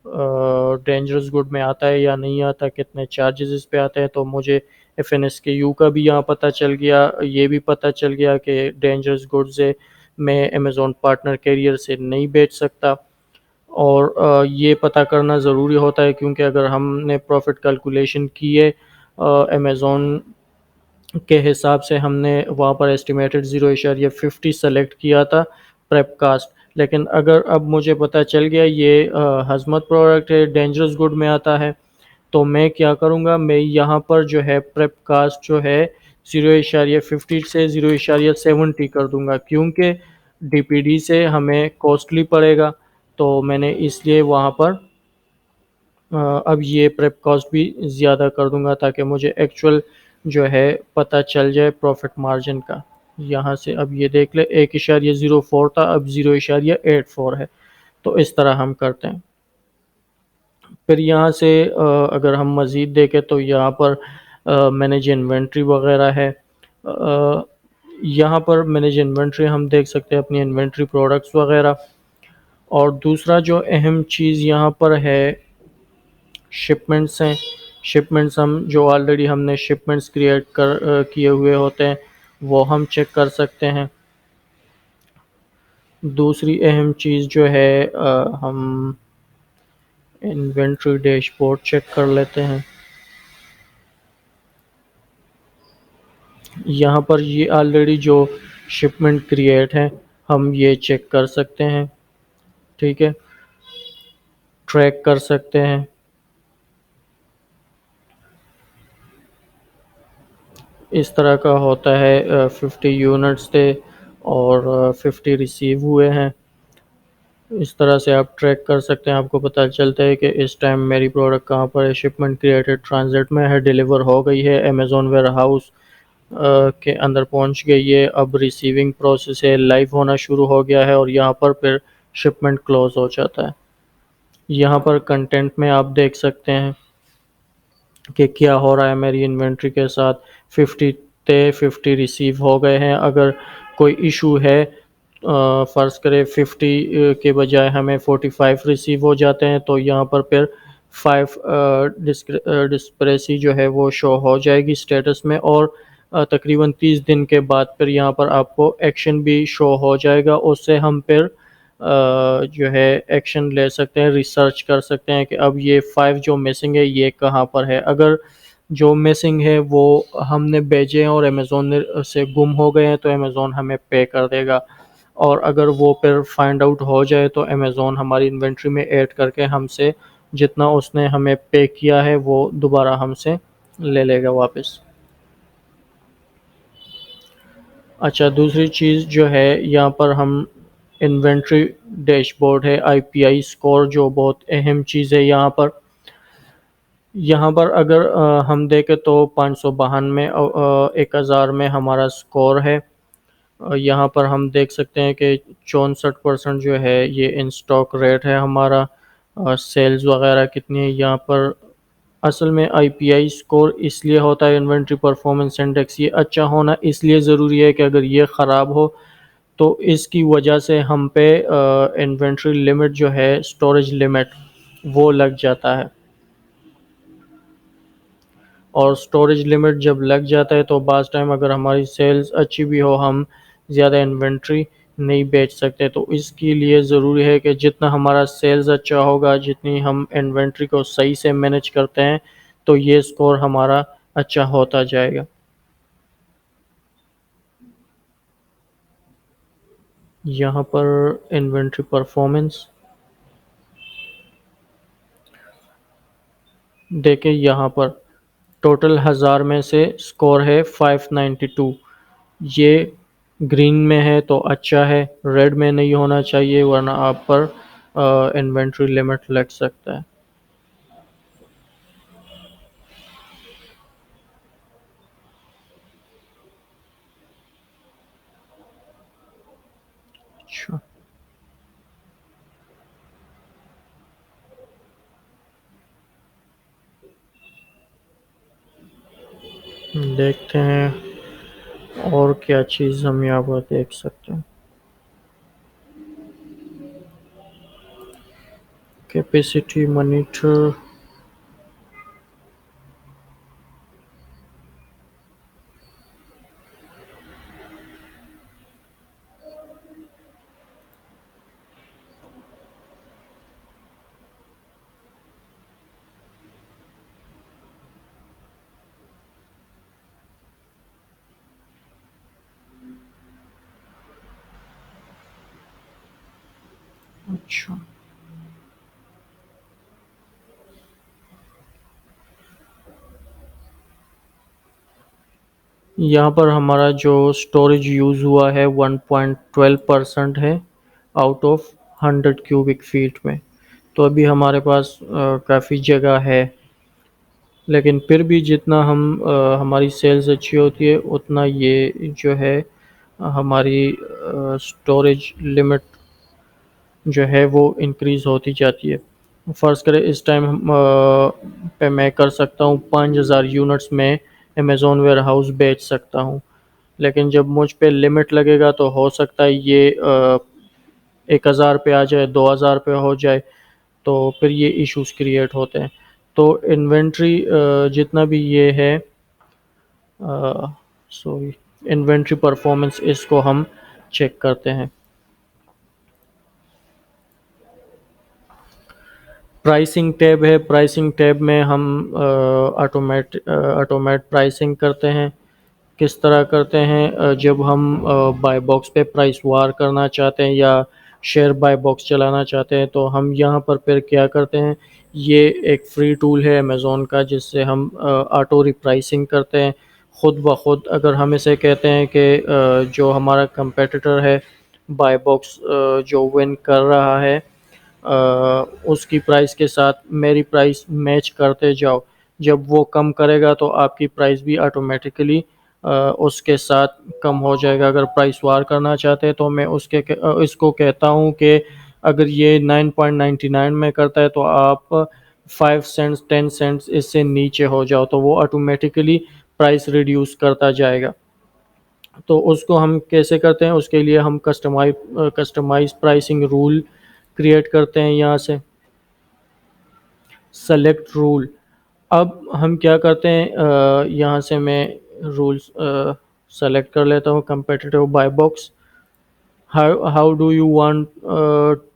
डेंजरस गुड में आता है या नहीं आता, कितने चार्जेस इस पे आते हैं। तो मुझे एफएनएसकेयू का भी यहाँ पता चल गया, ये भी पता चल गया कि डेंजरस गुड्स है, मैं अमेज़ॉन पार्टनर कैरियर से नहीं बेच सकता। और ये पता करना ज़रूरी होता है क्योंकि अगर हमने प्रॉफिट कैलकुलेशन की है अमेज़ॉन के हिसाब से, हमने वहाँ पर एस्टिमेटेड 0.50 सेलेक्ट किया था प्रेप कास्ट। लेकिन अगर अब मुझे पता चल गया ये हजमत प्रोडक्ट है, डेंजरस गुड में आता है, तो मैं क्या करूँगा, मैं यहाँ पर जो है प्रेप कास्ट जो है 0.50 से 0.70 कर दूंगा, क्योंकि डीपीडी से हमें कॉस्टली पड़ेगा। तो मैंने इसलिए वहाँ पर अब ये प्रेप कॉस्ट भी ज़्यादा कर दूंगा ताकि मुझे एक्चुअल जो है पता चल जाए प्रॉफिट मार्जिन का। यहाँ से अब ये देख ले, 1.04 था, अब 0.84 है। तो इस तरह हम करते हैं। फिर यहाँ से अगर हम मज़ीद देखें तो यहाँ पर मैनेज इन्वेंट्री वगैरह है। यहाँ पर मैनेज इन्वेंट्री हम देख सकते हैं अपनी इन्वेंट्री प्रोडक्ट्स वगैरह। और दूसरा जो अहम चीज़ यहाँ पर है, शिपमेंट्स हैं। शिपमेंट्स हम जो ऑलरेडी हमने शिपमेंट्स क्रिएट किए हुए होते हैं वो हम चेक कर सकते हैं। दूसरी अहम चीज़ जो है हम इन्वेंट्री डैशबोर्ड चेक कर लेते हैं। यहाँ पर ये ऑलरेडी जो शिपमेंट क्रिएट है हम ये चेक कर सकते हैं, ठीक है, ट्रैक कर सकते हैं। इस तरह का होता है, 50 यूनिट्स थे और 50 रिसीव हुए हैं। इस तरह से आप ट्रैक कर सकते हैं, आपको पता चलता है कि इस टाइम मेरी प्रोडक्ट कहाँ पर है, शिपमेंट क्रिएटेड ट्रांजिट में है, डिलीवर हो गई है, अमेज़ॉन वेयर हाउस के अंदर पहुंच गई है, अब रिसीविंग प्रोसेस है, लाइव होना शुरू हो गया है, और यहाँ पर फिर शिपमेंट क्लोज हो जाता है। यहाँ पर कंटेंट में आप देख सकते हैं कि क्या हो रहा है मेरी इन्वेंट्री के साथ। 50 थे, 50 रिसीव हो गए हैं। अगर कोई इशू है, फ़र्ज़ करें 50 के बजाय हमें 45 रिसीव हो जाते हैं, तो यहाँ पर फिर 5 डिस्क्रेसी जो है वो शो हो जाएगी स्टेटस में, और तकरीबन 30 दिन के बाद फिर यहाँ पर आपको एक्शन भी शो हो जाएगा। उससे हम फिर जो है एक्शन ले सकते हैं, रिसर्च कर सकते हैं कि अब ये 5 जो मिसिंग है ये कहाँ पर है। अगर जो मिसिंग है वो हमने भेजे हैं और अमेज़ोन से गुम हो गए हैं तो अमेज़ोन हमें पे कर देगा, और अगर वो फिर फाइंड आउट हो जाए तो अमेज़ोन हमारी इन्वेंट्री में ऐड करके हमसे जितना उसने हमें पे किया है वो दोबारा हमसे ले लेगा वापस। अच्छा, दूसरी चीज़ जो है यहाँ पर हम इन्वेंट्री डैशबोर्ड है, आईपीआई स्कोर जो बहुत अहम चीज़ है यहाँ पर। यहाँ पर अगर हम देखें तो 592 1000 में हमारा स्कोर है। यहाँ पर हम देख सकते हैं कि 64% जो है ये इन स्टॉक रेट है हमारा। सेल्स वगैरह कितनी है यहाँ पर। असल में आईपीआई स्कोर इसलिए होता है, इन्वेंट्री परफॉर्मेंस इंडेक्स, ये अच्छा होना इसलिए ज़रूरी है कि अगर ये ख़राब हो तो इसकी वजह से हम पे इन्वेंट्री लिमिट जो है, स्टोरेज लिमिट, वो लग जाता है। और स्टोरेज लिमिट जब लग जाता है तो बाज़ टाइम अगर हमारी सेल्स अच्छी भी हो, हम ज़्यादा इन्वेंट्री नहीं बेच सकते। तो इसके लिए ज़रूरी है कि जितना हमारा सेल्स अच्छा होगा, जितनी हम इन्वेंट्री को सही से मैनेज करते हैं, तो ये स्कोर हमारा अच्छा होता जाएगा। यहाँ पर इन्वेंट्री परफॉर्मेंस देखें, यहाँ पर टोटल 1000 में से स्कोर है 592। ये ग्रीन में है तो अच्छा है, रेड में नहीं होना चाहिए वरना आप पर इन्वेंट्री लिमिट लग सकता है। अच्छा, देखते हैं और क्या चीज़ हम यहाँ पर देख सकते हैं। Capacity monitor. अच्छा, यहाँ पर हमारा जो स्टोरेज यूज़ हुआ है 1.12% है आउट ऑफ 100 क्यूबिक फीट में। तो अभी हमारे पास काफ़ी जगह है, लेकिन फिर भी जितना हमारी सेल्स अच्छी होती है उतना ये जो है हमारी स्टोरेज लिमिट जो है वो इंक्रीज़ होती जाती है। फ़र्ज़ करें इस टाइम पे मैं कर सकता हूँ 5000 यूनिट्स में अमेज़ॉन वेयर हाउस बेच सकता हूँ, लेकिन जब मुझ पे लिमिट लगेगा तो हो सकता है ये 1000 पे आ जाए, 2000 पे हो जाए, तो फिर ये इश्यूज क्रिएट होते हैं। तो इन्वेंट्री जितना भी ये है, सॉरी, इन्वेंट्री परफॉर्मेंस, इसको हम चेक करते हैं। प्राइसिंग टैब है, प्राइसिंग टैब में हम ऑटोमेट प्राइसिंग करते हैं। किस तरह करते हैं, जब हम बाय बॉक्स पे प्राइस वार करना चाहते हैं या शेयर बाय बॉक्स चलाना चाहते हैं तो हम यहाँ पर फिर क्या करते हैं, ये एक फ्री टूल है अमेज़ॉन का जिससे हम ऑटो रिप्राइसिंग करते हैं खुद ब खुद। अगर हम इसे कहते हैं कि जो हमारा कंपेटिटर है बाय बॉक्स जो विन कर रहा है, उसकी प्राइस के साथ मेरी प्राइस मैच करते जाओ। जब वो कम करेगा तो आपकी प्राइस भी ऑटोमेटिकली उसके साथ कम हो जाएगा। अगर प्राइस वार करना चाहते हैं तो मैं इसको कहता हूँ कि अगर ये 9.99 में करता है तो आप 5 सेंट्स 10 सेंट्स इससे नीचे हो जाओ, तो वो ऑटोमेटिकली प्राइस रिड्यूस करता जाएगा। तो उसको हम कैसे करते हैं, उसके लिए हम कस्टमाइज प्राइसिंग रूल क्रिएट करते हैं यहाँ से, सेलेक्ट रूल। अब हम क्या करते हैं, यहाँ से मैं रूल्स सेलेक्ट कर लेता हूँ, competitive buy box. How do you want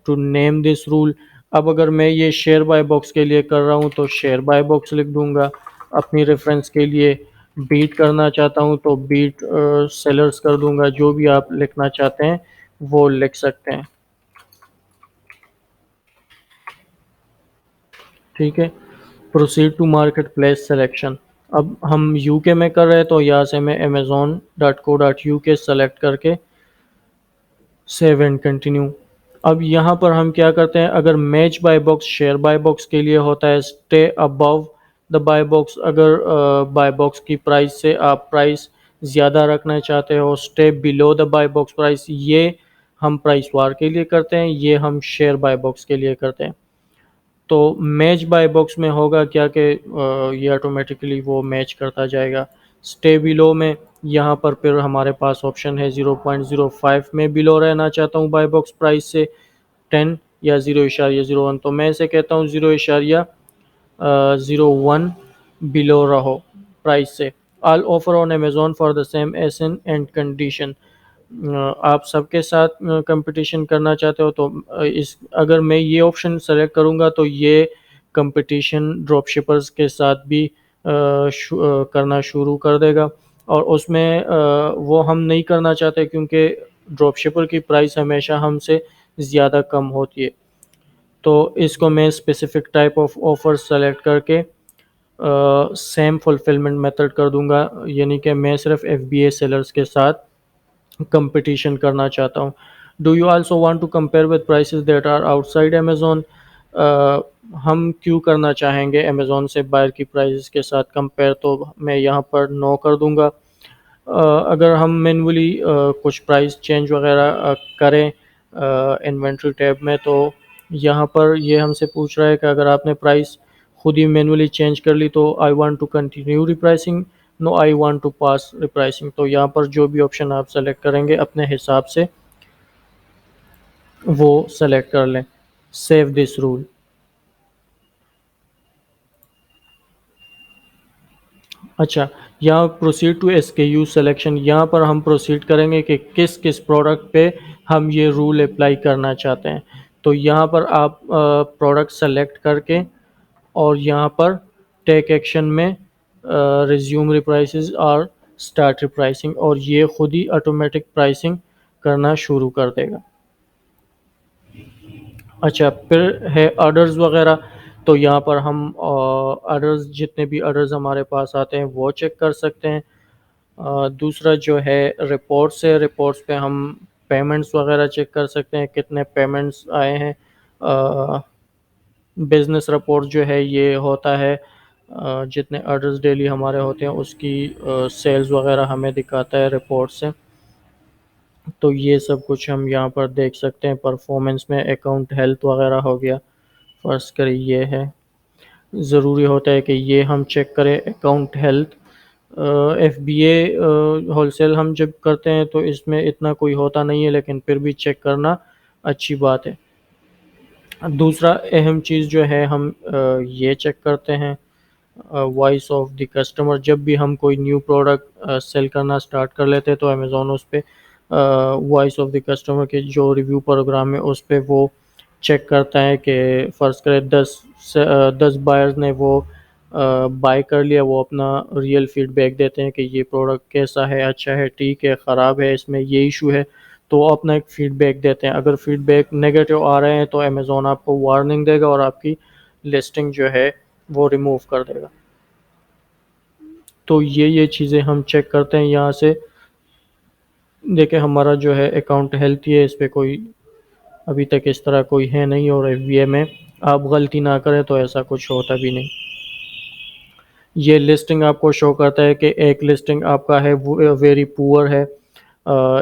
to name this rule. अब अगर मैं ये शेयर बाय बॉक्स के लिए कर रहा हूँ तो शेयर बाय बॉक्स लिख दूंगा। अपनी रेफरेंस के लिए बीट करना चाहता हूँ तो बीट सेलर्स कर दूंगा। जो भी आप लिखना चाहते हैं वो लिख सकते हैं। ठीक है, proceed to marketplace selection. अब हम यूके में कर रहे हैं तो यहाँ से मैं amazon.co.uk सेलेक्ट करके सेव एंड कंटिन्यू। अब यहाँ पर हम क्या करते हैं, अगर match buy box share buy box के लिए होता है stay above the buy box. अगर बाय बॉक्स की प्राइस से आप प्राइस ज़्यादा रखना चाहते हो, stay below the buy box price, ये हम प्राइस वार के लिए करते हैं, ये हम शेयर बाय बॉक्स के लिए करते हैं। तो मैच बाय बॉक्स में होगा क्या कि ये ऑटोमेटिकली वो मैच करता जाएगा। स्टे बिलो में यहाँ पर फिर हमारे पास ऑप्शन है 0.05 में बिलो रहना चाहता हूँ बाय बॉक्स प्राइस से 10 या 0.01, तो मैं इसे कहता हूँ 0.01 बिलो रहो प्राइस से। All offer on Amazon for the same essence and condition. आप सबके साथ कंपटीशन करना चाहते हो तो इस अगर मैं ये ऑप्शन सेलेक्ट करूँगा तो ये कंपटीशन ड्रॉप शिपर्स के साथ भी करना शुरू कर देगा, और उसमें वो हम नहीं करना चाहते क्योंकि ड्रॉप शिपर की प्राइस हमेशा हमसे ज़्यादा कम होती है। तो इसको मैं specific type of offer select करके सेम फुलफिलमेंट मेथड कर दूंगा, यानी कि मैं सिर्फ FBA सेलर्स के साथ कंपटीशन करना चाहता हूँ। Do you also want to compare with prices that are outside Amazon. हम क्यों करना चाहेंगे अमेजोन से बायर की प्राइसेस के साथ कंपेयर, तो मैं यहाँ पर नो कर दूंगा। अगर हम मैनुअली कुछ प्राइस चेंज वगैरह करें इन्वेंट्री टैब में, तो यहाँ पर ये हमसे पूछ रहा है कि अगर आपने प्राइस खुद ही मैनुअली चेंज कर ली तो I want to continue repricing, no I want to pass repricing. तो यहाँ पर जो भी ऑप्शन आप सेलेक्ट करेंगे अपने हिसाब से वो सेलेक्ट कर लें। Save this rule. अच्छा, यहाँ प्रोसीड टू SKU सिलेक्शन, यहाँ पर हम प्रोसीड करेंगे कि किस किस प्रोडक्ट पे हम ये रूल अप्लाई करना चाहते हैं। तो यहाँ पर आप प्रोडक्ट सेलेक्ट करके और यहाँ पर टेक एक्शन में रिज्यूम रिप्राइसेस और स्टार्ट रिप्राइसिंग, और ये खुद ही ऑटोमेटिक प्राइसिंग करना शुरू कर देगा। अच्छा, फिर है ऑर्डर्स वगैरह। तो यहाँ पर हम ऑर्डर्स जितने भी ऑर्डर्स हमारे पास आते हैं वो चेक कर सकते हैं। दूसरा जो है रिपोर्ट्स है, रिपोर्ट्स पे हम पेमेंट्स वगैरह चेक कर सकते हैं, कितने पेमेंट्स आए हैं। बिजनेस रिपोर्ट जो है ये होता है जितने ऑर्डर्स डेली हमारे होते हैं उसकी सेल्स वगैरह हमें दिखाता है रिपोर्ट से। तो ये सब कुछ हम यहाँ पर देख सकते हैं। परफॉर्मेंस में अकाउंट हेल्थ वगैरह हो गया, फर्स्ट करें ये है। ज़रूरी होता है कि ये हम चेक करें अकाउंट हेल्थ। FBA होलसेल हम जब करते हैं तो इसमें इतना कोई होता नहीं है, लेकिन फिर भी चेक करना अच्छी बात है। दूसरा अहम चीज़ जो है हम ये चेक करते हैं वॉइस ऑफ द कस्टमर। जब भी हम कोई न्यू प्रोडक्ट सेल करना स्टार्ट कर लेते हैं तो अमेज़ोन उस पे वॉइस ऑफ द कस्टमर के जो रिव्यू प्रोग्राम है उस पे वो चेक करता है कि फ़र्ज़ करें 10 बायर्स ने वो बाय कर लिया, वो अपना रियल फीडबैक देते हैं कि ये प्रोडक्ट कैसा है, अच्छा है, ठीक है, ख़राब है, इसमें ये इशू है। तो वो अपना एक फ़ीडबैक देते हैं। अगर फ़ीडबैक नेगेटिव आ रहे हैं तो अमेज़ोन आपको वार्निंग देगा और आपकी लिस्टिंग जो है वो रिमूव कर देगा। तो ये चीज़ें हम चेक करते हैं यहाँ से। देखिए हमारा जो है अकाउंट हेल्थ है, इस पे कोई अभी तक इस तरह कोई है नहीं, और FBA में आप गलती ना करें तो ऐसा कुछ होता भी नहीं। ये लिस्टिंग आपको शो करता है कि एक लिस्टिंग आपका है वो वेरी पुअर है,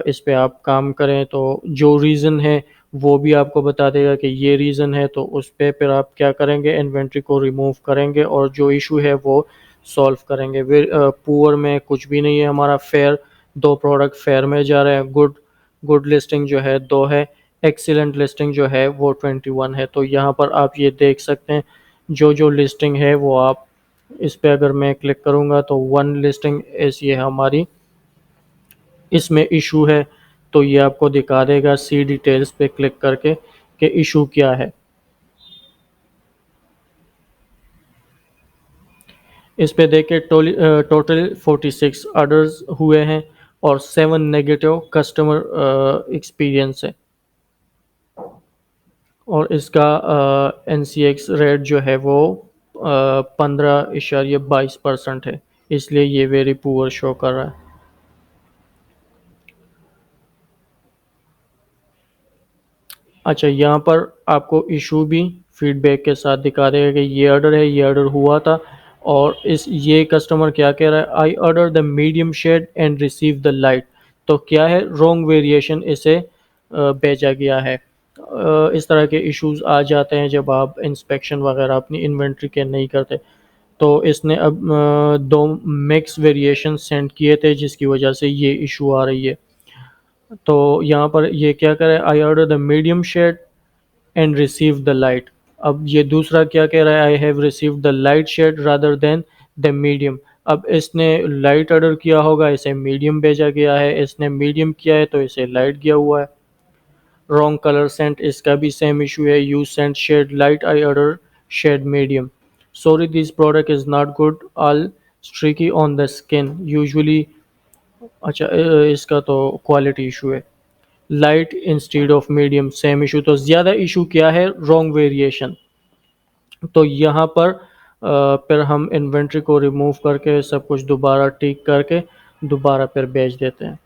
इस पे आप काम करें तो जो रीज़न है वो भी आपको बता देगा कि ये रीज़न है, तो उस पे फिर आप क्या करेंगे, इन्वेंट्री को रिमूव करेंगे और जो इशू है वो सॉल्व करेंगे। पुअर में कुछ भी नहीं है हमारा, फेयर 2 प्रोडक्ट फेयर में जा रहे हैं, गुड गुड लिस्टिंग जो है 2 है, एक्सीलेंट लिस्टिंग जो है वो 21 है। तो यहाँ पर आप ये देख सकते हैं जो जो लिस्टिंग है वो आप इस पे अगर मैं क्लिक करूँगा तो 1 लिस्टिंग ऐसी है हमारी, इसमें इशू है, तो ये आपको दिखा देगा सी डिटेल्स पे क्लिक करके कि इशू क्या है। इस पे देखिए टोटल 46 ऑर्डर्स हुए हैं और 7 नेगेटिव कस्टमर एक्सपीरियंस है, और इसका NCX रेट जो है वो 15.22% है, इसलिए ये वेरी पुअर शो कर रहा है। अच्छा, यहाँ पर आपको इशू भी फीडबैक के साथ दिखा देगा कि ये ऑर्डर है, ये ऑर्डर हुआ था और इस ये कस्टमर क्या कह रहा है, I order the medium shade and receive the light. तो क्या है, रॉन्ग वेरिएशन इसे भेजा गया है। इस तरह के इश्यूज आ जाते हैं जब आप इंस्पेक्शन वगैरह अपनी इन्वेंट्री के नहीं करते। तो इसने अब दो मिक्स वेरिएशन सेंड किए थे जिसकी वजह से ये इशू आ रही है। तो यहाँ पर ये क्या करे, I order the medium shade and receive the light. अब ये दूसरा क्या कह रहा है, I have receive the light shade rather than the medium. अब इसने लाइट ऑर्डर किया होगा, इसे मीडियम भेजा गया है, इसने मीडियम किया है तो इसे लाइट गया हुआ है। रॉन्ग कलर सेंट, इसका भी सेम इशू है, you sent shade light, I order shade medium. Sorry this product is not good, all streaky on the skin usually. अच्छा, इसका तो क्वालिटी इशू है, light instead of medium same issue. तो ज़्यादा issue क्या है, wrong variation. तो यहाँ पर फिर हम इन्वेंट्री को रिमूव करके सब कुछ दोबारा ठीक करके दोबारा फिर भेज देते हैं।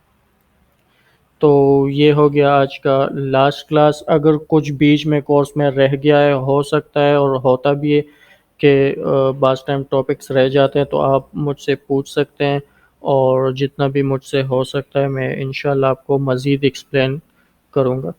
तो ये हो गया आज का लास्ट क्लास। अगर कुछ बीच में कोर्स में रह गया है, हो सकता है और होता भी है कि बाज़ टाइम टॉपिक्स रह जाते हैं, तो आप मुझसे पूछ सकते हैं और जितना भी मुझसे हो सकता है मैं इंशाल्लाह आपको मज़ीद एक्सप्लेन करूँगा।